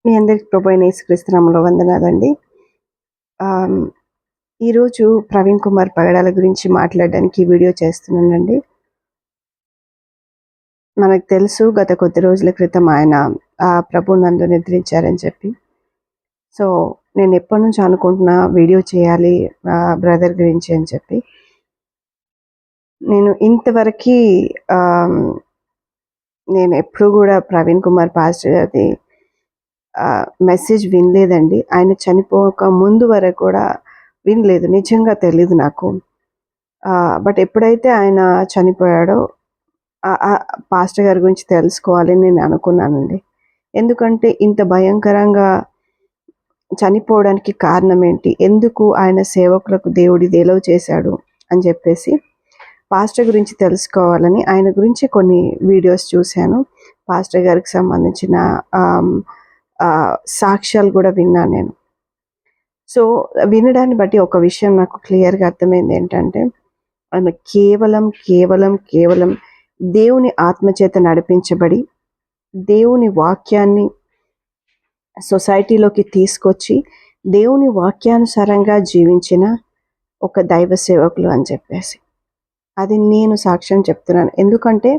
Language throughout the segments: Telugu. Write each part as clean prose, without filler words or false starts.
మీ అందరికి ప్రభు అయిన యేసుక్రీస్తు నామములో వందనాలండి. ఆహ్, ఈరోజు ప్రవీణ్ కుమార్ పగడాల గురించి మాట్లాడడానికి ఈ వీడియో చేస్తున్నానండి. మనకు తెలుసు గత కొద్ది రోజుల క్రితం ఆయన ప్రభువునందు నిద్రించారని చెప్పి. సో, నేను ఎప్పటినుంచో అనుకుంటున్నా వీడియో చేయాలి బ్రదర్ గురించి అని చెప్పి. నేను ఇంతవరకి ఆహ్, నేను ఎప్పుడు కూడా ప్రవీణ్ కుమార్ పాస్టర్ గారిది మెసేజ్ వినలేదండి. ఆయన చనిపోక ముందు వరకు కూడా వినలేదు. నిజంగా తెలీదు నాకు. బట్ ఎప్పుడైతే ఆయన చనిపోయాడో పాస్టర్ గారి గురించి తెలుసుకోవాలని నేను అనుకున్నానండి. ఎందుకంటే ఇంత భయంకరంగా చనిపోవడానికి కారణం ఏంటి? ఎందుకు ఆయన సేవకులకు దేవుడు ఇది ఎలవ్ చేశాడు అని చెప్పేసి పాస్టర్ గురించి తెలుసుకోవాలని ఆయన గురించి కొన్ని వీడియోస్ చూశాను. పాస్టర్ గారికి సంబంధించిన సాక్ష్యాలు కూడా విన్నాను నేను. సో, వినడాన్ని బట్టి ఒక విషయం నాకు క్లియర్‌గా అర్థమైంది ఏంటంటే, ఆయన కేవలం దేవుని ఆత్మచేత నడిపించబడి, దేవుని వాక్యాన్ని సొసైటీలోకి తీసుకొచ్చి, దేవుని వాక్యానుసారంగా జీవించిన ఒక దైవ సేవకులు అని చెప్పేసి. అది నేను సాక్ష్యం చెప్తున్నాను. ఎందుకంటే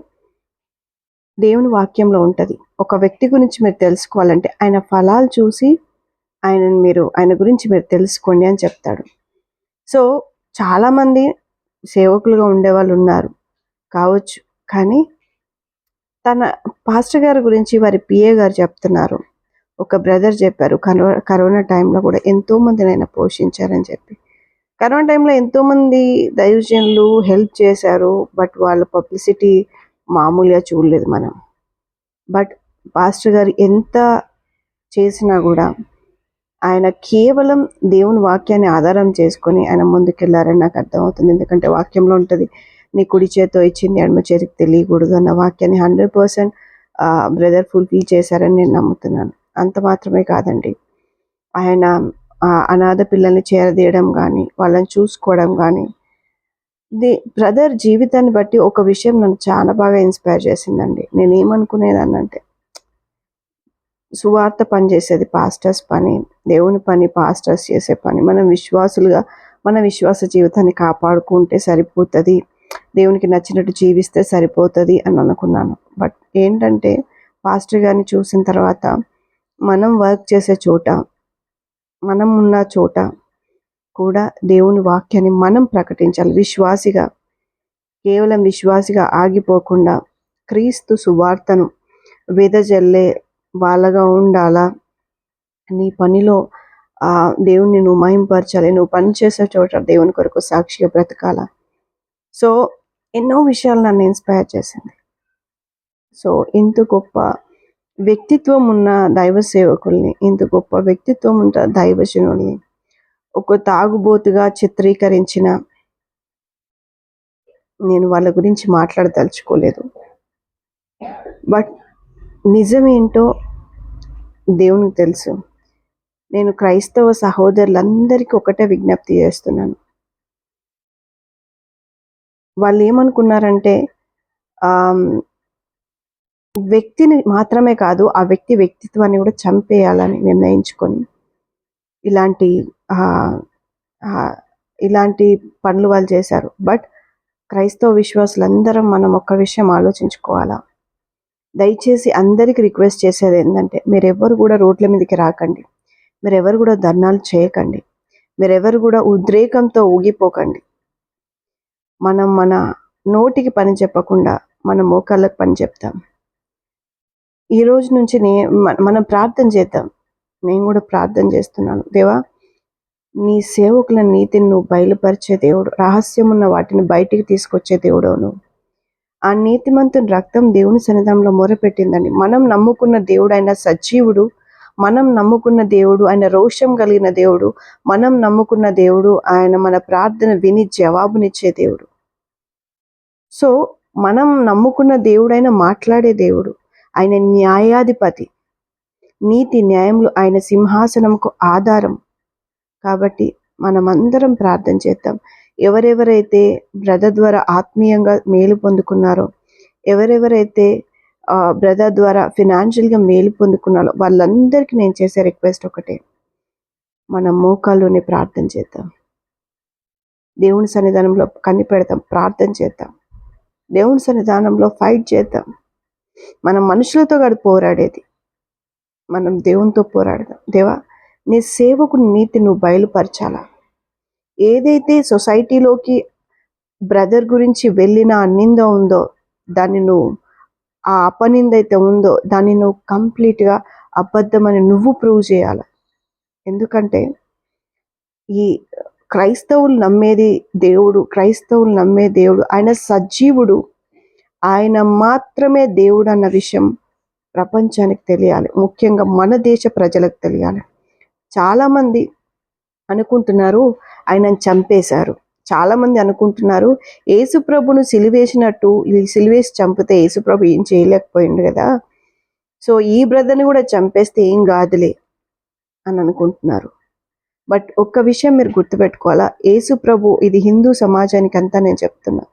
దేవుని వాక్యంలో ఉంటది. ఒక వ్యక్తి గురించి మీరు తెలుసుకోవాలంటే ఆయన ఫలాలు చూసి ఆయన గురించి మీరు తెలుసుకోండి అని చెప్తాడు. సో, చాలామంది సేవకులుగా ఉండేవాళ్ళు ఉన్నారు కావచ్చు. కానీ తన పాస్టర్ గారి గురించి వారి పిఏ గారు చెప్తున్నారు. ఒక బ్రదర్ చెప్పారు కరోనా టైంలో కూడా ఎంతోమందిని ఆయన పోషించారని చెప్పి. కరోనా టైంలో ఎంతోమంది దైవజనులు హెల్ప్ చేశారు. బట్ వాళ్ళ పబ్లిసిటీ మామూలుగా చూడలేదు మనం. బట్ పాస్టర్ గారు ఎంత చేసినా కూడా ఆయన కేవలం దేవుని వాక్యాన్ని ఆధారం చేసుకొని ఆయన ముందుకెళ్లారని నాకు అర్థమవుతుంది. ఎందుకంటే వాక్యంలో ఉంటుంది, నీ కుడి చేతితో ఇచ్చింది ఎడమ చేతికి తెలియకూడదు అన్న వాక్యాన్ని 100% బ్రదర్ ఫుల్ఫిల్ చేశారని నేను నమ్ముతున్నాను. అంత మాత్రమే కాదండి, ఆయన అనాథ పిల్లల్ని చేరదీయడం కానీ, వాళ్ళని చూసుకోవడం కానీ, బ్రదర్ జీవితాన్ని బట్టి ఒక విషయం నన్ను చాలా బాగా ఇన్స్పైర్ చేసిందండి. నేను ఏమనుకునేదాన్నంటే, సువార్త పని చేసేది పాస్టర్స్ పని, దేవుని పని పాస్టర్స్ చేసే పని. మనం విశ్వాసులుగా మన విశ్వాస జీవితాన్ని కాపాడుకుంటే సరిపోతుంది, దేవునికి నచ్చినట్టు జీవిస్తే సరిపోతుంది అని అనుకున్నాను. బట్ ఏంటంటే పాస్టర్ గారిని చూసిన తర్వాత మనం వర్క్ చేసే చోట, మనం ఉన్న చోట కూడా దేవుని వాక్యాన్ని మనం ప్రకటించాలి. కేవలం విశ్వాసిగా ఆగిపోకుండా క్రీస్తు సువార్తను వెదజల్లే వాళ్ళగా ఉండాలా. నీ పనిలో దేవుణ్ణి నువ్వు మహింపరచాలి. నువ్వు పని చేసే చోట దేవుని కొరకు సాక్షిగా బ్రతకాల. సో, ఎన్నో విషయాలు నన్ను ఇన్స్పైర్ చేసింది. సో, ఇంత గొప్ప వ్యక్తిత్వం ఉన్న దైవ సేవకుల్ని, ఇంత గొప్ప వ్యక్తిత్వం ఉన్న దైవజనుల్ని ఒక తాగుబోతుగా చిత్రీకరించిన నేను వాళ్ళ గురించి మాట్లాడదలుచుకోలేదు. బట్ నిజమేంటో దేవునికి తెలుసు. నేను క్రైస్తవ సహోదరులందరికీ ఒకటే విజ్ఞప్తి చేస్తున్నాను. వాళ్ళు ఏమనుకున్నారంటే వ్యక్తిని మాత్రమే కాదు, ఆ వ్యక్తి వ్యక్తిత్వాన్ని కూడా చంపేయాలని నిర్ణయించుకొని ఇలాంటి పనులు వాళ్ళు చేశారు. బట్ క్రైస్తవ విశ్వాసులందరం మనం ఒక్క విషయం ఆలోచించుకోవాలా. దయచేసి అందరికీ రిక్వెస్ట్ చేసేది ఏంటంటే, మీరెవరు కూడా రోడ్ల మీదకి రాకండి, మీరెవరు కూడా ధర్నాలు చేయకండి, మీరెవరు కూడా ఉద్రేకంతో ఊగిపోకండి. మనం మన నోటికి పని చెప్పకుండా మన మోకాళ్ళకు పని చెప్తాం. ఈ రోజు నుంచి మనం ప్రార్థన చేద్దాం. నేను కూడా ప్రార్థన చేస్తున్నాను. దేవా, నీ సేవకుల నీతిని నువ్వు బయలుపరిచే దేవుడు, రహస్యమున్న వాటిని బయటికి తీసుకొచ్చే దేవుడు నువ్వు. ఆ నీతిమంతుని రక్తం దేవుని సన్నిధానంలో మొరపెట్టిందండి. మనం నమ్ముకున్న దేవుడు ఆయన సజీవుడు, మనం నమ్ముకున్న దేవుడు ఆయన రోషం కలిగిన దేవుడు, మనం నమ్ముకున్న దేవుడు ఆయన మన ప్రార్థన విని జవాబునిచ్చే దేవుడు. సో, మనం నమ్ముకున్న దేవుడు ఆయన మాట్లాడే దేవుడు, ఆయన న్యాయాధిపతి, నీతి న్యాయములు ఆయన సింహాసనంకు ఆధారం. కాబట్టి మనమందరం ప్రార్థన చేద్దాం. ఎవరెవరైతే బ్రదర్ ద్వారా ఆత్మీయంగా మేలు పొందుకున్నారో, ఎవరెవరైతే బ్రదర్ ద్వారా ఫినాన్షియల్గా మేలు పొందుకున్నారో వాళ్ళందరికీ నేను చేసే రిక్వెస్ట్ ఒకటే, మనం మోకాల్లోనే ప్రార్థన చేద్దాం, దేవుని సన్నిధానంలో కనిపెడతాం, ప్రార్థన చేద్దాం, దేవుని సన్నిధానంలో ఫైట్ చేద్దాం. మనం మనుషులతో కాదు పోరాడేది, మనం దేవునితో పోరాడదాం. దేవా, నీ సేవకుని నీతి నువ్వు బయలుపరచాలా. ఏదైతే సొసైటీలోకి బ్రదర్ గురించి వెళ్ళిన నింద ఉందో, దాన్ని నువ్వు, ఆ అపనింద అయితే ఉందో దాన్ని నువ్వు కంప్లీట్గా అబద్ధమని నువ్వు ప్రూవ్ చేయాలి. ఎందుకంటే ఈ క్రైస్తవులు నమ్మేది దేవుడు, క్రైస్తవులు నమ్మే దేవుడు ఆయన సజీవుడు, ఆయన మాత్రమే దేవుడు అన్న విషయం ప్రపంచానికి తెలియాలి, ముఖ్యంగా మన దేశ ప్రజలకు తెలియాలి. చాలామంది అనుకుంటున్నారు ఆయనను చంపేశారు, చాలామంది అనుకుంటున్నారు యేసుప్రభును సిలువేసినట్టు, ఇది సిలువేసి చంపితే యేసుప్రభు ఏం చేయలేకపోయింది కదా, సో ఈ బ్రదర్ని కూడా చంపేస్తే ఏం కాదులే అని అనుకుంటున్నారు. బట్ ఒక్క విషయం మీరు గుర్తుపెట్టుకోవాలా, యేసుప్రభు, ఇది హిందూ సమాజానికి అంతా నేను చెప్తున్నా,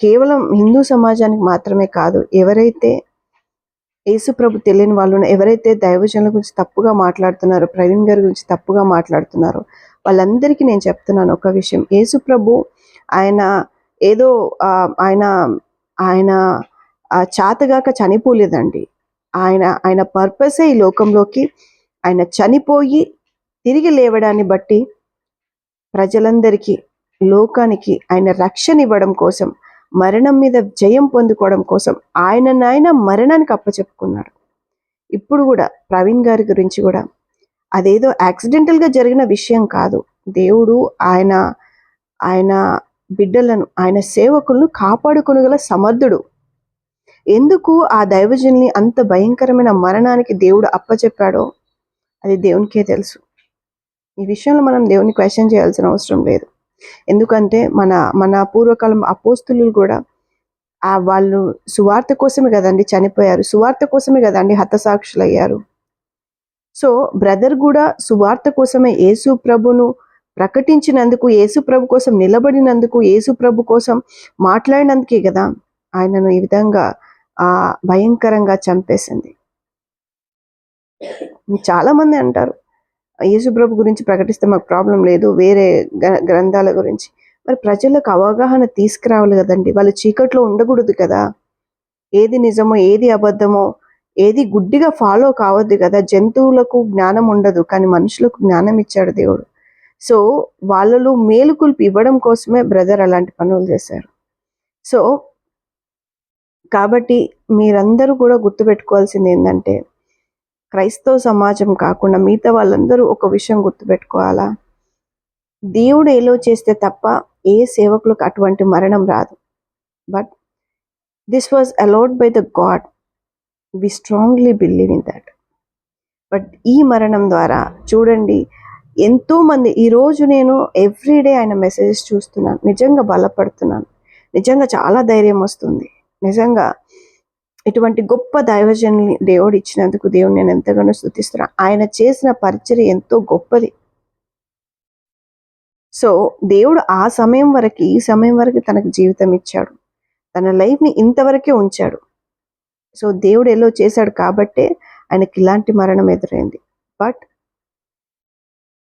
కేవలం హిందూ సమాజానికి మాత్రమే కాదు, ఎవరైతే యేసుప్రభు తెలియని వాళ్ళు, ఎవరైతే దైవజనుల గురించి తప్పుగా మాట్లాడుతున్నారో, ప్రవీణ్ గారి గురించి తప్పుగా మాట్లాడుతున్నారో వాళ్ళందరికీ నేను చెప్తున్నాను ఒక విషయం, యేసుప్రభు ఆయన ఏదో ఆయన ఆయన చాతగాక చనిపోలేదండి. ఆయన పర్పసే ఈ లోకంలోకి ఆయన చనిపోయి తిరిగి లేవడాన్ని బట్టి ప్రజలందరికీ, లోకానికి ఆయన రక్షణ ఇవ్వడం కోసం, మరణం మీద జయం పొందుకోవడం కోసం ఆయన మరణానికి అప్పచెప్పుకున్నాడు. ఇప్పుడు కూడా ప్రవీణ్ గారి గురించి కూడా అదేదో యాక్సిడెంటల్గా జరిగిన విషయం కాదు, దేవుడు ఆయన బిడ్డలను, ఆయన సేవకులను కాపాడుకొనగల సమర్థుడు. ఎందుకు ఆ దైవజనుని అంత భయంకరమైన మరణానికి దేవుడు అప్పచెప్పాడో అది దేవునికే తెలుసు. ఈ విషయంలో మనం దేవుని క్వశ్చన్ చేయాల్సిన అవసరం లేదు. ఎందుకంటే మన పూర్వకాలం అపోస్తులు కూడా వాళ్ళు సువార్త కోసమే కదండి చనిపోయారు, సువార్త కోసమే కదండి హతసాక్షులు అయ్యారు. సో బ్రదర్ కూడా సువార్త కోసమే, యేసు ప్రభును ప్రకటించినందుకు, యేసు ప్రభు కోసం నిలబడినందుకు, యేసు ప్రభు కోసం మాట్లాడినందుకే కదా ఆయనను ఈ విధంగా భయంకరంగా చంపేసింది. చాలామంది అంటారు యేసుప్రభు గురించి ప్రకటిస్తే మాకు ప్రాబ్లం లేదు, వేరే గ్రంథాల గురించి. మరి ప్రజలకు అవగాహన తీసుకురావాలి కదండి, వాళ్ళు చీకట్లో ఉండకూడదు కదా, ఏది నిజమో ఏది అబద్ధమో ఏది గుడ్డిగా ఫాలో కావద్దు కదా. జంతువులకు జ్ఞానం ఉండదు, కానీ మనుషులకు జ్ఞానం ఇచ్చాడు దేవుడు. సో వాళ్ళలో మేలుకొల్పి ఇవ్వడం కోసమే బ్రదర్ అలాంటి పనులు చేశారు. సో కాబట్టి మీరందరూ కూడా గుర్తుపెట్టుకోవాల్సింది ఏంటంటే, క్రైస్తవ సమాజం కాకుండా మిగతా వాళ్ళందరూ ఒక విషయం గుర్తుపెట్టుకోవాలా, దేవుడు ఏలో చేస్తే తప్ప ఏ సేవకులకు అటువంటి మరణం రాదు. But this was allowed by the God, we strongly believe in that. But ఈ మరణం ద్వారా చూడండి ఎంతోమంది, ఈరోజు నేను ఎవ్రీడే ఆయన మెసేజెస్ చూస్తున్నాను, నిజంగా బలపడుతున్నాను, నిజంగా చాలా ధైర్యం వస్తుంది. నిజంగా ఇటువంటి గొప్ప దైవజనుని దేవుడు ఇచ్చినందుకు దేవుడు నేను ఎంతగానో స్తుతిస్తున్నా. ఆయన చేసిన పరిచర్య ఎంతో గొప్పది. సో దేవుడు ఆ సమయం వరకు, ఈ సమయం వరకు తనకు జీవితం ఇచ్చాడు, తన లైఫ్ని ఇంతవరకే ఉంచాడు. సో దేవుడు ఎలా చేశాడు కాబట్టే ఆయనకి ఇలాంటి మరణం ఎదురైంది. బట్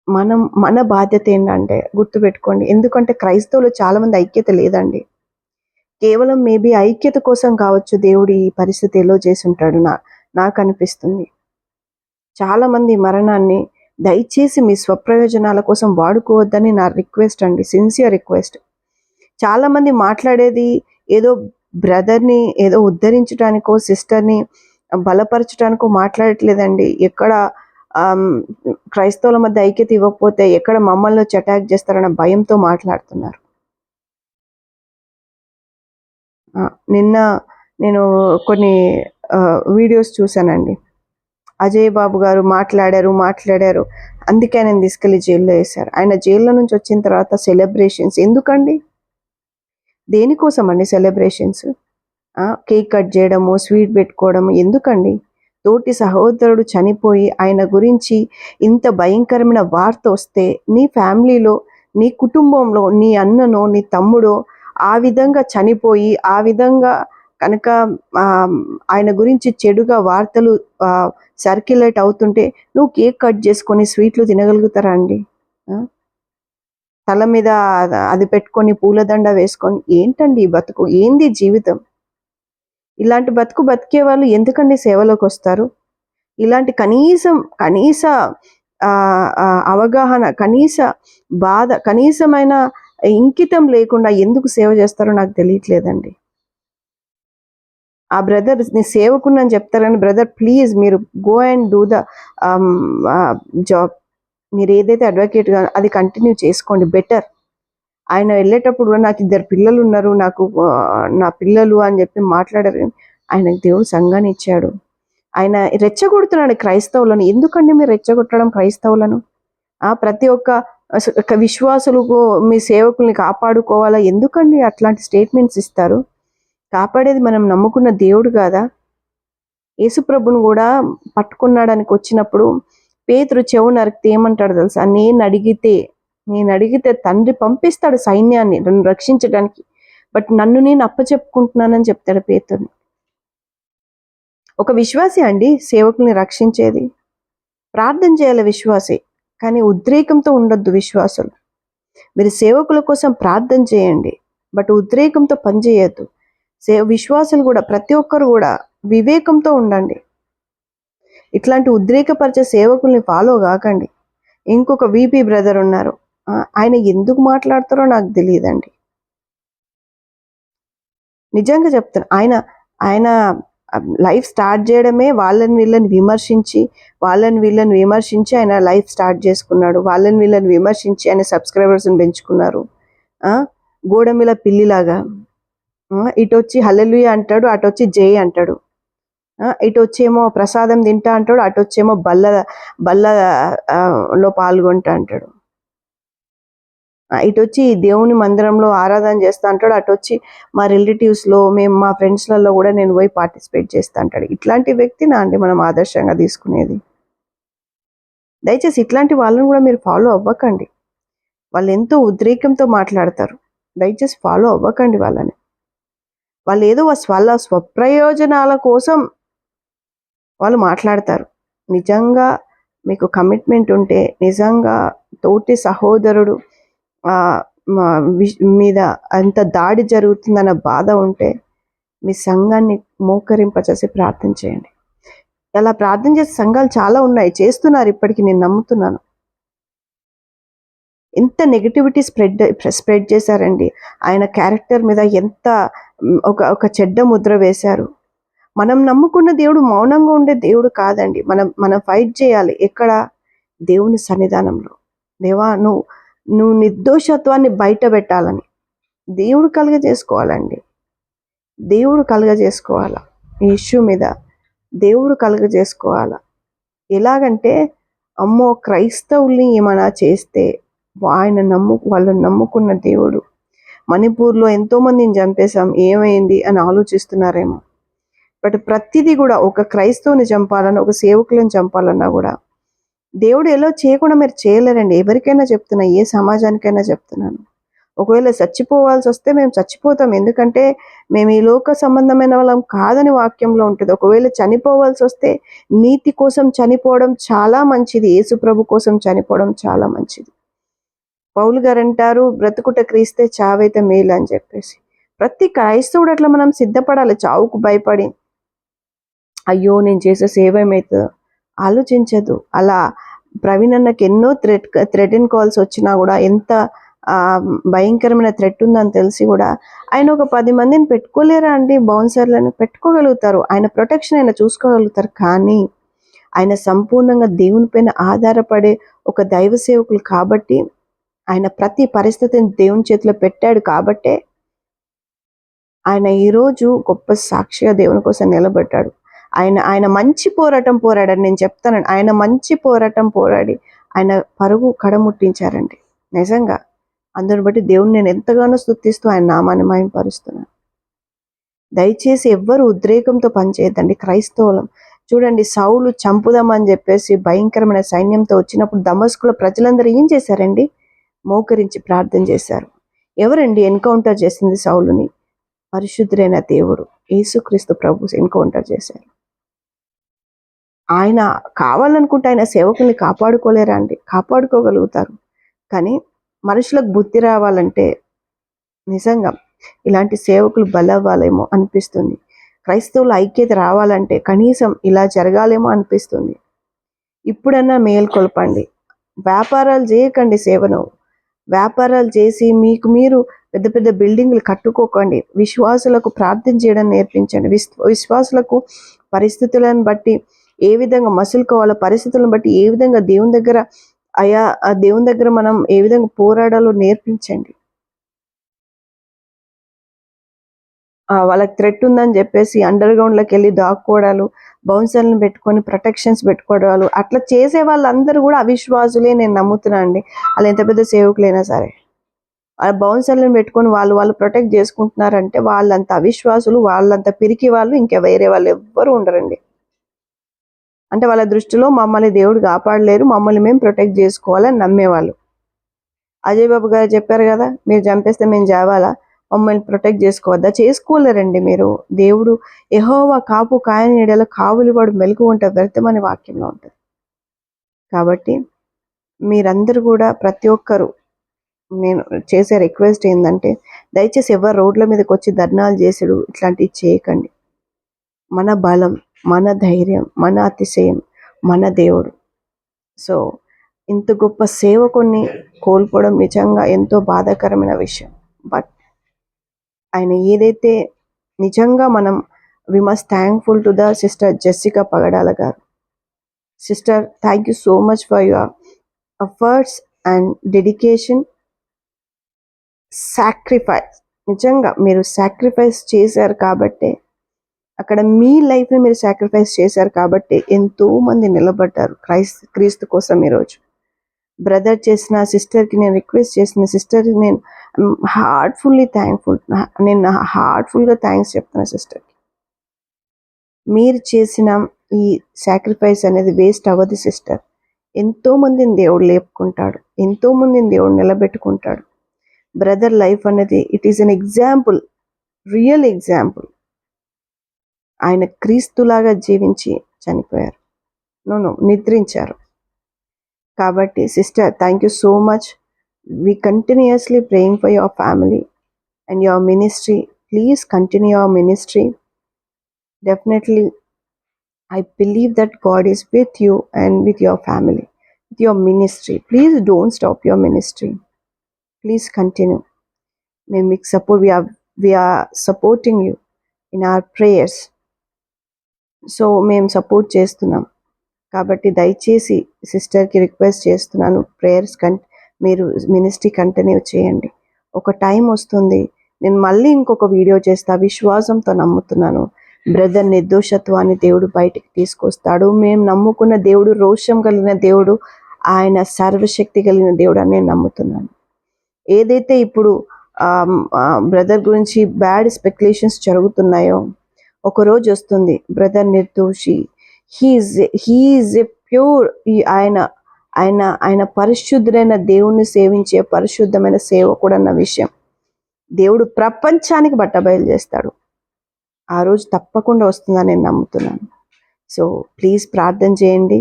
మన బాధ్యత ఏంటంటే గుర్తుపెట్టుకోండి, ఎందుకంటే క్రైస్తవులు చాలామంది ఐక్యత లేదండి. కేవలం మేబీ ఐక్యత కోసం కావచ్చు దేవుడు ఈ పరిస్థితి ఎలా చేసి ఉంటాడు నాకు అనిపిస్తుంది. చాలామంది మరణాన్ని దయచేసి మీ స్వప్రయోజనాల కోసం వాడుకోవద్దని నా రిక్వెస్ట్ అండి, సిన్సియర్ రిక్వెస్ట్. చాలామంది మాట్లాడేది ఏదో బ్రదర్ని ఏదో ఉద్ధరించడానికో, సిస్టర్ని బలపరచడానికో మాట్లాడట్లేదండి. ఎక్కడ క్రైస్తవుల మధ్య ఐక్యత ఇవ్వకపోతే ఎక్కడ మమ్మల్ని వచ్చి అటాక్ చేస్తారన్న భయంతో మాట్లాడుతున్నారు. నిన్న నేను కొన్ని వీడియోస్ చూశానండి, అజయ్ బాబు గారు మాట్లాడారు, అందుకే ఆయన తీసుకెళ్ళి జైల్లో వేశారు. ఆయన జైల్లో నుంచి వచ్చిన తర్వాత సెలబ్రేషన్స్ ఎందుకండి, దేనికోసం అండి సెలబ్రేషన్స్? కేక్ కట్ చేయడము, స్వీట్ పెట్టుకోవడము ఎందుకండి? తోటి సహోదరుడు చనిపోయి ఆయన గురించి ఇంత భయంకరమైన వార్త వస్తే నీ ఫ్యామిలీలో, నీ కుటుంబంలో నీ అన్ననో నీ తమ్ముడో ఆ విధంగా చనిపోయి, ఆ విధంగా కనుక ఆయన గురించి చెడుగా వార్తలు సర్క్యులేట్ అవుతుంటే నువ్వు కేక్ కట్ చేసుకొని స్వీట్లు తినగలుగుతారా అండి? తల మీద అది పెట్టుకొని పూలదండ వేసుకొని ఏంటండి ఈ బతుకు? ఏంది జీవితం? ఇలాంటి బతుకు బతికే వాళ్ళు ఎందుకండి సేవలోకి వస్తారు? ఇలాంటి కనీస అవగాహన, కనీస బాధ, కనీసమైన ఇంకితం లేకుండా ఎందుకు సేవ చేస్తారో నాకు తెలియట్లేదండి. ఆ బ్రదర్ నీ సేవకున్నని చెప్తారని, బ్రదర్ ప్లీజ్ మీరు go and do the job. మీరు ఏదైతే అడ్వకేట్గా అది కంటిన్యూ చేసుకోండి, బెటర్. ఆయన వెళ్ళేటప్పుడు నాకు 2 పిల్లలు ఉన్నారు, నాకు నా పిల్లలు అని చెప్పి మాట్లాడారు. ఆయనకు దేవుడు సంఘాన్ని ఇచ్చాడు. ఆయన రెచ్చగొడుతున్నాడు క్రైస్తవులను. ఎందుకండి మీరు రెచ్చగొట్టడం క్రైస్తవులను? ప్రతి ఒక్క విశ్వాసులకు మీ సేవకుల్ని కాపాడుకోవాలా? ఎందుకండి అట్లాంటి స్టేట్మెంట్స్ ఇస్తారు? కాపాడేది మనం నమ్ముకున్న దేవుడు కాదా? యేసుప్రభుని కూడా పట్టుకున్నాడానికి వచ్చినప్పుడు పేతురు చెవు నరికితే ఏమంటాడు తెలుసా? నేను అడిగితే తండ్రి పంపిస్తాడు సైన్యాన్ని నన్ను రక్షించడానికి, బట్ నన్ను నేను అప్పచెప్పుకుంటున్నానని చెప్తాడు పేతురుని. ఒక విశ్వాసి అండి సేవకుల్ని రక్షించేది. ప్రార్థన చేయాలి విశ్వాసి, కానీ ఉద్రేకంతో ఉండొద్దు విశ్వాసులు. మీరు సేవకుల కోసం ప్రార్థన చేయండి, బట్ ఉద్రేకంతో పనిచేయద్దు. విశ్వాసులు కూడా ప్రతి ఒక్కరు కూడా వివేకంతో ఉండండి. ఇట్లాంటి ఉద్రేకపరిచే సేవకుల్ని ఫాలో కాకండి. ఇంకొక వీపీ బ్రదర్ ఉన్నారు, ఆయన ఎందుకు మాట్లాడతారో నాకు తెలియదండి. నిజంగా చెప్తాను, ఆయన లైఫ్ స్టార్ట్ చేయడమే వాళ్ళని వీళ్ళని విమర్శించి ఆయన లైఫ్ స్టార్ట్ చేసుకున్నాడు. వాళ్ళని వీళ్ళని విమర్శించి ఆయన సబ్స్క్రైబర్స్ని పెంచుకున్నారు. గోడ మీద పిల్లిలాగా ఇటు వచ్చి హల్లెలూయా అంటాడు, అటు వచ్చి జై అంటాడు. ఇటు వచ్చేమో ప్రసాదం తింటా అంటాడు, అటు వచ్చేమో బల్లలో పాల్గొంటా అంటాడు. ఇటు వచ్చి దేవుని మందిరంలో ఆరాధన చేస్తా అంటాడు, అటు వచ్చి మా రిలేటివ్స్లో మా ఫ్రెండ్స్లలో కూడా నేను పోయి పార్టిసిపేట్ చేస్తా అంటాడు. ఇట్లాంటి వ్యక్తినా అండి మనం ఆదర్శంగా తీసుకునేది? దయచేసి ఇట్లాంటి వాళ్ళని కూడా మీరు ఫాలో అవ్వకండి. వాళ్ళు ఎంతో ఉద్రేకంతో మాట్లాడతారు. దయచేసి ఫాలో అవ్వకండి వాళ్ళని. వాళ్ళు ఏదో వాళ్ళ స్వప్రయోజనాల కోసం వాళ్ళు మాట్లాడతారు. నిజంగా మీకు కమిట్మెంట్ ఉంటే, నిజంగా తోటి సహోదరుడు మీద అంత దాడి జరుగుతుందన్న బాధ ఉంటే మీ సంఘాన్ని మోకరింపచేసి ప్రార్థన చేయండి. అలా ప్రార్థన చేసే సంఘాలు చాలా ఉన్నాయి, చేస్తున్నారు ఇప్పటికీ, నేను నమ్ముతున్నాను. ఎంత నెగిటివిటీ స్ప్రెడ్ చేశారండి. ఆయన క్యారెక్టర్ మీద ఎంత ఒక చెడ్డ ముద్ర వేశారు. మనం నమ్ముకున్న దేవుడు మౌనంగా ఉండే దేవుడు కాదండి. మనం ఫైట్ చేయాలి. ఎక్కడ? దేవుని సన్నిధానంలో. దేవా, నువ్వు నిర్దోషత్వాన్ని బయట పెట్టాలని దేవుడు కలుగజేసుకోవాలండి. దేవుడు కలుగజేసుకోవాలా ఈ ఇష్యూ మీద, దేవుడు కలుగజేసుకోవాలా. ఎలాగంటే, అమ్మో క్రైస్తవుల్ని ఏమైనా చేస్తే వాళ్ళు నమ్ముకున్న దేవుడు, మణిపూర్లో ఎంతోమందిని చంపేశాం ఏమైంది అని ఆలోచిస్తున్నారేమో. బట్ ప్రతిదీ కూడా ఒక క్రైస్తవుని చంపాలన్నా, ఒక సేవకులను చంపాలన్నా కూడా దేవుడు ఎలా చేయకుండా మీరు చేయలేరండి. ఎవరికైనా చెప్తున్నా, ఏ సమాజానికైనా చెప్తున్నాను. ఒకవేళ చచ్చిపోవాల్సి వస్తే మేము చచ్చిపోతాం, ఎందుకంటే మేము ఈ లోక సంబంధమైన వాళ్ళం కాదని వాక్యంలో ఉంటుంది. ఒకవేళ చనిపోవాల్సి వస్తే నీతి కోసం చనిపోవడం చాలా మంచిది, యేసుప్రభు కోసం చనిపోవడం చాలా మంచిది. పౌలు గారు అంటారు, బ్రతుకుట క్రీస్తే చావైతే మేలు అని చెప్పేసి. ప్రతి క్రైస్తవుడు అట్లా మనం సిద్ధపడాలి. చావుకు భయపడి అయ్యో నేను చేసే సేవ ఏమవుతుందో ఆలోచించదు. అలా ప్రవీణ్ అన్నకి ఎన్నో థ్రెటన్ కాల్స్ వచ్చినా కూడా, ఎంత భయంకరమైన థ్రెట్ ఉందని తెలిసి కూడా ఆయన ఒక 10 మందిని పెట్టుకోలేరా అండి? బౌన్సర్లను పెట్టుకోగలుగుతారు, ఆయన ప్రొటెక్షన్ ఆయన చూసుకోగలుగుతారు. కానీ ఆయన సంపూర్ణంగా దేవుని పైన ఆధారపడే ఒక దైవ సేవకులు కాబట్టి, ఆయన ప్రతి పరిస్థితిని దేవుని చేతిలో పెట్టాడు కాబట్టే ఆయన ఈరోజు గొప్ప సాక్షిగా దేవుని కోసం నిలబడ్డాడు. ఆయన మంచి పోరాటం పోరాడని నేను చెప్తానండి. ఆయన మంచి పోరాటం పోరాడి ఆయన పరుగు కడముట్టించారండి. నిజంగా అందుని బట్టి దేవుని నేను ఎంతగానో స్తుతిస్తూ ఆయన నామాన్ని మహిమపరుస్తున్నాను. దయచేసి ఎవ్వరు ఉద్రేకంతో పనిచేయద్దండి. క్రైస్తవులం చూడండి, సౌలు చంపుదామని చెప్పేసి భయంకరమైన సైన్యంతో వచ్చినప్పుడు దమస్కులో ప్రజలందరూ ఏం చేశారండి? మోకరించి ప్రార్థన చేశారు. ఎవరండి ఎన్కౌంటర్ చేసింది సౌలుని? పరిశుద్ధుడైన దేవుడు యేసుక్రీస్తు ప్రభు ఎన్కౌంటర్ చేశారు. ఆయన కావాలనుకుంటే ఆయన సేవకుల్ని కాపాడుకోలేరా అండి? కాపాడుకోగలుగుతారు. కానీ మనుషులకు బుద్ధి రావాలంటే నిజంగా ఇలాంటి సేవకులు బలవ్వాలేమో అనిపిస్తుంది. క్రైస్తవుల ఐక్యత రావాలంటే కనీసం ఇలా జరగాలేమో అనిపిస్తుంది. ఇప్పుడన్నా మేల్కొల్పండి. వ్యాపారాలు చేయకండి సేవను. వ్యాపారాలు చేసి మీకు మీరు పెద్ద పెద్ద బిల్డింగ్లు కట్టుకోకండి. విశ్వాసులకు ప్రార్థన చేయడం నేర్పించండి. విశ్వాసులకు పరిస్థితులను బట్టి ఏ విధంగా మసులుకోవాలో, పరిస్థితులను బట్టి ఏ విధంగా దేవుని దగ్గర ఆ దేవుని దగ్గర మనం ఏ విధంగా పోరాడాలో నేర్పించండి. వాళ్ళకి థ్రెట్ ఉందని చెప్పేసి అండర్ గ్రౌండ్లోకి వెళ్ళి దాక్కోవడాలు, బౌన్సర్లను పెట్టుకొని ప్రొటెక్షన్స్ పెట్టుకోవడాలు, అట్లా చేసే వాళ్ళందరూ కూడా అవిశ్వాసులే నేను నమ్ముతున్నా అండి. వాళ్ళు ఎంత పెద్ద సేవకులైనా సరే ఆ బౌన్సర్లను పెట్టుకొని వాళ్ళు ప్రొటెక్ట్ చేసుకుంటున్నారంటే వాళ్ళంత అవిశ్వాసులు, వాళ్ళంత పిరికి వాళ్ళు ఇంకా వేరే వాళ్ళు ఎవ్వరు ఉండరండి. అంటే వాళ్ళ దృష్టిలో మమ్మల్ని దేవుడు కాపాడలేరు, మమ్మల్ని మేము ప్రొటెక్ట్ చేసుకోవాలని నమ్మేవాళ్ళు. అజయ్ బాబు గారు చెప్పారు కదా, మీరు చంపేస్తే మేము చావాలా, మమ్మల్ని ప్రొటెక్ట్ చేసుకోవద్దా? చేసుకోలేరండి మీరు. దేవుడు యెహోవా కాపు కాయని ఎడల కావులి వాడు మెలకు ఉంటే వ్యర్థమనే వాక్యంలో ఉంటుంది. కాబట్టి మీరందరూ కూడా ప్రతి ఒక్కరు, నేను చేసే రిక్వెస్ట్ ఏంటంటే దయచేసి ఎవరు రోడ్ల మీదకి వచ్చి ధర్నాలు చేసుడు ఇట్లాంటివి చేయకండి. మన బలం, మన ధైర్యం, మన అతిశయం మన దేవుడు. సో ఇంత గొప్ప సేవకుణ్ణి కోల్పోవడం నిజంగా ఎంతో బాధాకరమైన విషయం. బట్ ఆయన ఏదైతే నిజంగా మనం we must thankful to the sister Jessica Pagadala garu. Sister, thank you so much for your efforts and dedication, sacrifice. నిజంగా మీరు సాక్రిఫైస్ చేశారు కాబట్టి, అక్కడ మీ లైఫ్ని మీరు సాక్రిఫైస్ చేశారు కాబట్టి ఎంతోమంది నిలబడ్డారు క్రీస్తు కోసం. ఈరోజు బ్రదర్ చేసిన సిస్టర్కి నేను రిక్వెస్ట్ చేసిన సిస్టర్కి నేను హార్ట్ఫుల్లీ థ్యాంక్ఫుల్. నేను హార్ట్ఫుల్గా థ్యాంక్స్ చెప్తున్నా సిస్టర్కి. మీరు చేసిన ఈ సాక్రిఫైస్ అనేది వేస్ట్ అవ్వదు సిస్టర్. ఎంతోమందిని దేవుడు లేపుకుంటాడు, ఎంతోమందిని దేవుడు నిలబెట్టుకుంటాడు. బ్రదర్ లైఫ్ అనేది it is an example, real example. ఆయన క్రీస్తులాగా జీవించి చనిపోయారు, నిద్రించారు. కాబట్టి sister, thank you so much. We continuously praying for your family and your ministry. Please continue your ministry. Definitely, I believe that God is with you and with your family, with your ministry. Please don't stop your ministry. Please continue. May we support. We are supporting you in our prayers. So మేము సపోర్ట్ చేస్తున్నాం. కాబట్టి దయచేసి సిస్టర్కి రిక్వెస్ట్ చేస్తున్నాను, ప్రేయర్స్ మీరు మినిస్ట్రీ కంటిన్యూ చేయండి. ఒక టైం వస్తుంది, నేను మళ్ళీ ఇంకొక వీడియో చేస్తా. విశ్వాసంతో నమ్ముతున్నాను బ్రదర్ నిర్దోషత్వాన్ని దేవుడు బయటికి తీసుకొస్తాడు. మేము నమ్ముకున్న దేవుడు రోషం కలిగిన దేవుడు, ఆయన సర్వశక్తి కలిగిన దేవుడు అని నేను నమ్ముతున్నాను. ఏదైతే ఇప్పుడు బ్రదర్ గురించి బ్యాడ్ స్పెక్యులేషన్స్ జరుగుతున్నాయో, ఒక రోజు వస్తుంది బ్రదర్ నిర్దోషి, హీఈస్ ఎ ప్యూర్. ఆయన పరిశుద్ధుడైన దేవుణ్ణి సేవించే పరిశుద్ధమైన సేవకుడు అన్న విషయం దేవుడు ప్రపంచానికి బట్టబయలు చేస్తాడు. ఆ రోజు తప్పకుండా వస్తుందని నేను నమ్ముతున్నాను. సో ప్లీజ్ ప్రార్థన చేయండి.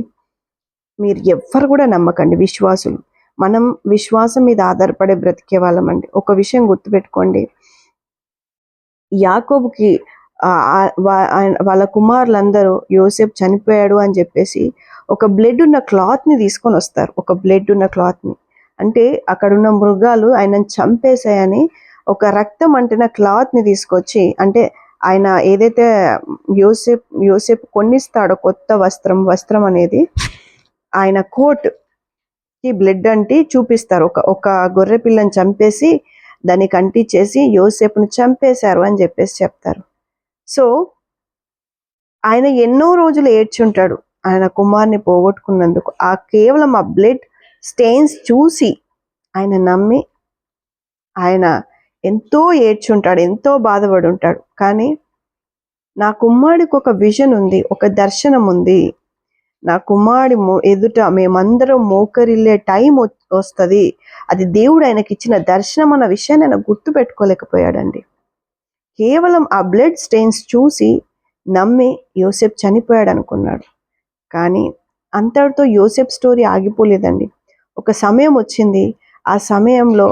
మీరు ఎవ్వరు కూడా నమ్మకండి, విశ్వాసులు. మనం విశ్వాసం మీద ఆధారపడే బ్రతికే వాళ్ళమండి. ఒక విషయం గుర్తుపెట్టుకోండి, యాకోబుకి వాళ్ళ కుమారులందరూ యోసేపు చనిపోయాడు అని చెప్పేసి ఒక బ్లడ్ ఉన్న క్లాత్ని తీసుకొని వస్తారు. ఒక బ్లడ్ ఉన్న క్లాత్ని అంటే అక్కడున్న మృగాలు ఆయనను చంపేశాయని ఒక రక్తం అంటిన క్లాత్ని తీసుకొచ్చి, అంటే ఆయన ఏదైతే యోసేపు కొన్నిస్తాడో కొత్త వస్త్రం అనేది ఆయన కోట్కి బ్లడ్ అంటి చూపిస్తారు. ఒక గొర్రె పిల్లని చంపేసి దానికి అంటించేసి యోసేపును చంపేశారు అని చెప్పేసి చెప్తారు. సో ఆయన ఎన్నో రోజులు ఏడ్చుంటాడు ఆయన కుమార్ని పోగొట్టుకున్నందుకు. కేవలం ఆ బ్లడ్ స్టెయిన్స్ చూసి ఆయన నమ్మి ఆయన ఎంతో ఏడ్చుంటాడు, ఎంతో బాధపడి ఉంటాడు. కానీ నా కుమారుడికి ఒక విజన్ ఉంది, ఒక దర్శనం ఉంది. నా కుమారుడి ఎదుట మేమందరం మోకరిల్లే టైం వస్తుంది, అది దేవుడు ఆయనకి ఇచ్చిన దర్శనం అన్న విషయాన్ని ఆయన గుర్తు పెట్టుకోలేకపోయాడండి. కేవలం ఆ బ్లడ్ స్టెయిన్స్ చూసి నమ్మి యోసేపు చనిపోయాడు అనుకున్నాడు. కానీ అంతటితో యోసేపు స్టోరీ ఆగిపోలేదండి. ఒక సమయం వచ్చింది. ఆ సమయంలో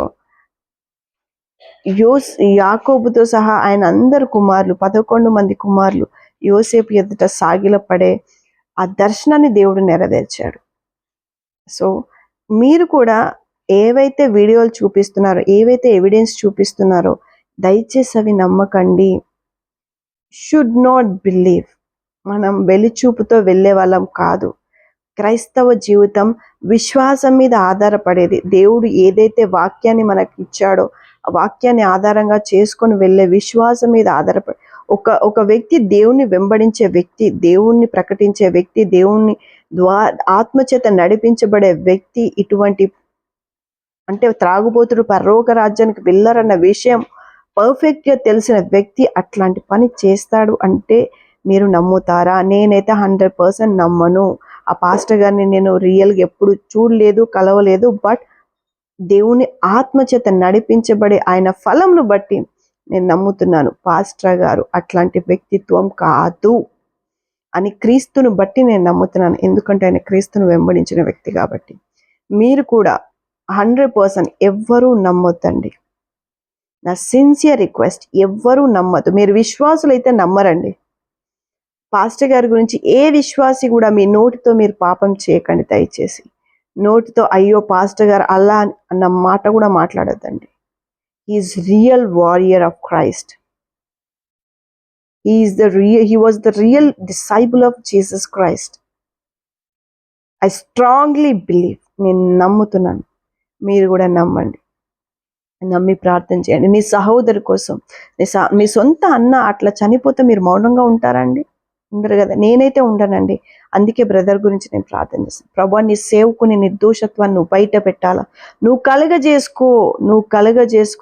యాకోబుతో సహా ఆయన అందరు కుమారులు 11 మంది కుమారులు యోసేపు ఎదుట సాగిలపడే ఆ దర్శనాన్ని దేవుడు నెరవేర్చాడు. సో మీరు కూడా ఏవైతే వీడియోలు చూపిస్తున్నారో, ఏవైతే ఎవిడెన్స్ చూపిస్తున్నారో దయచేసి అవి నమ్మకండి. Should not believe. మనం వెలిచూపుతో వెళ్ళే వాళ్ళం కాదు. క్రైస్తవ జీవితం విశ్వాసం మీద ఆధారపడేది. దేవుడు ఏదైతే వాక్యాన్ని మనకి ఇచ్చాడో ఆ వాక్యాన్ని ఆధారంగా చేసుకొని వెళ్ళే విశ్వాసం మీద ఆధారపడి ఒక వ్యక్తి దేవుణ్ణి వెంబడించే వ్యక్తి, దేవుణ్ణి ప్రకటించే వ్యక్తి, దేవుణ్ణి ఆత్మచేత నడిపించబడే వ్యక్తి ఇటువంటి అంటే త్రాగుబోతుడు పరలోక రాజ్యానికి వెళ్ళరన్న విషయం పర్ఫెక్ట్గా తెలిసిన వ్యక్తి అట్లాంటి పని చేస్తాడు అంటే మీరు నమ్ముతారా? నేనైతే 100% నమ్మను. ఆ పాస్టర్ గారిని నేను రియల్గా ఎప్పుడు చూడలేదు, కలవలేదు. బట్ దేవుని ఆత్మచేత నడిపించబడే ఆయన ఫలంను బట్టి నేను నమ్ముతున్నాను పాస్టర్ గారు అట్లాంటి వ్యక్తిత్వం కాదు అని క్రీస్తును బట్టి నేను నమ్ముతున్నాను. ఎందుకంటే ఆయన క్రీస్తును వెంబడించిన వ్యక్తి కాబట్టి. మీరు కూడా 100% ఎవ్వరూ నమ్మొద్దండి. నా సిన్సియర్ రిక్వెస్ట్, ఎవ్వరూ నమ్మద్దు. మీరు విశ్వాసులైతే నమ్మరండి. పాస్టర్ గారి గురించి ఏ విశ్వాసి కూడా మీ నోటితో మీరు పాపం చేయకండి దయచేసి. నోటితో అయ్యో పాస్టర్ గారు అలా అన్న మాట కూడా మాట్లాడొద్దండి. Is real warrior of Christ. He was the real disciple of Jesus Christ. I strongly believe. నేను నమ్ముతున్నాను, మీరు కూడా నమ్మండి. నమ్మి ప్రార్థన చేయండి. నీ సహోదరు కోసం, నీ సొంత అన్న అట్లా చనిపోతే మీరు మౌనంగా ఉంటారండి? ఉండరు కదా. నేనైతే ఉండనండి. అందుకే బ్రదర్ గురించి నేను ప్రార్థన చేస్తాను. ప్రభువా, నీ సేవకుని నిర్దోషత్వాన్ని నువ్వు బయట పెట్టాలా, నువ్వు కలగజేసుకో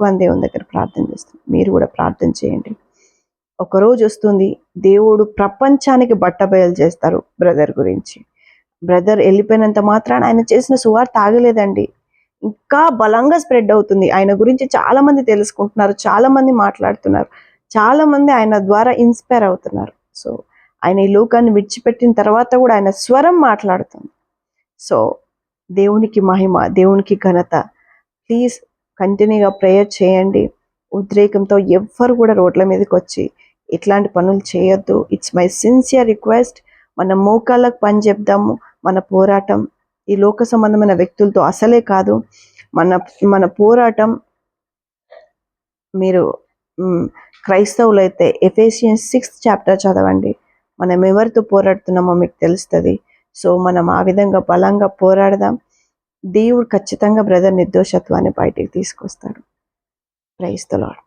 అని దేవుని దగ్గర ప్రార్థన చేస్తాను. మీరు కూడా ప్రార్థన చేయండి. ఒకరోజు వస్తుంది, దేవుడు ప్రపంచానికి బట్టబయలు చేస్తారు బ్రదర్ గురించి. బ్రదర్ వెళ్ళిపోయినంత మాత్రాన ఆయన చేసిన సువార్త ఆగలేదండి. ఇంకా బలంగా స్ప్రెడ్ అవుతుంది. ఆయన గురించి చాలా మంది తెలుసుకుంటున్నారు, చాలా మంది మాట్లాడుతున్నారు, చాలా మంది ఆయన ద్వారా ఇన్స్పైర్ అవుతున్నారు. సో ఆయన ఈ లోకాన్ని విడిచిపెట్టిన తర్వాత కూడా ఆయన స్వరం మాట్లాడుతుంది. సో దేవునికి మహిమ, దేవునికి ఘనత. ప్లీజ్ కంటిన్యూగా ప్రేయర్ చేయండి. ఉద్రేకంతో ఎవ్వరు కూడా రోడ్ల మీదకి వచ్చి ఇట్లాంటి పనులు చేయొద్దు. It's my sincere request. మన మోకాళ్ళకు పని చెప్దాము. మన పోరాటం ఈ లోక సంబంధమైన వ్యక్తులతో అసలే కాదు. మన పోరాటం మీరు క్రైస్తవులైతే ఎఫెసియన్స్ 6th చాప్టర్ చదవండి. మనం ఎవరితో పోరాడుతున్నామో మీకు తెలుస్తుంది. సో మనం ఆ విధంగా బలంగా పోరాడదాం. దేవుడు ఖచ్చితంగా బ్రదర్ నిర్దోషత్వాన్ని బయటికి తీసుకొస్తాడు. Praise the lord.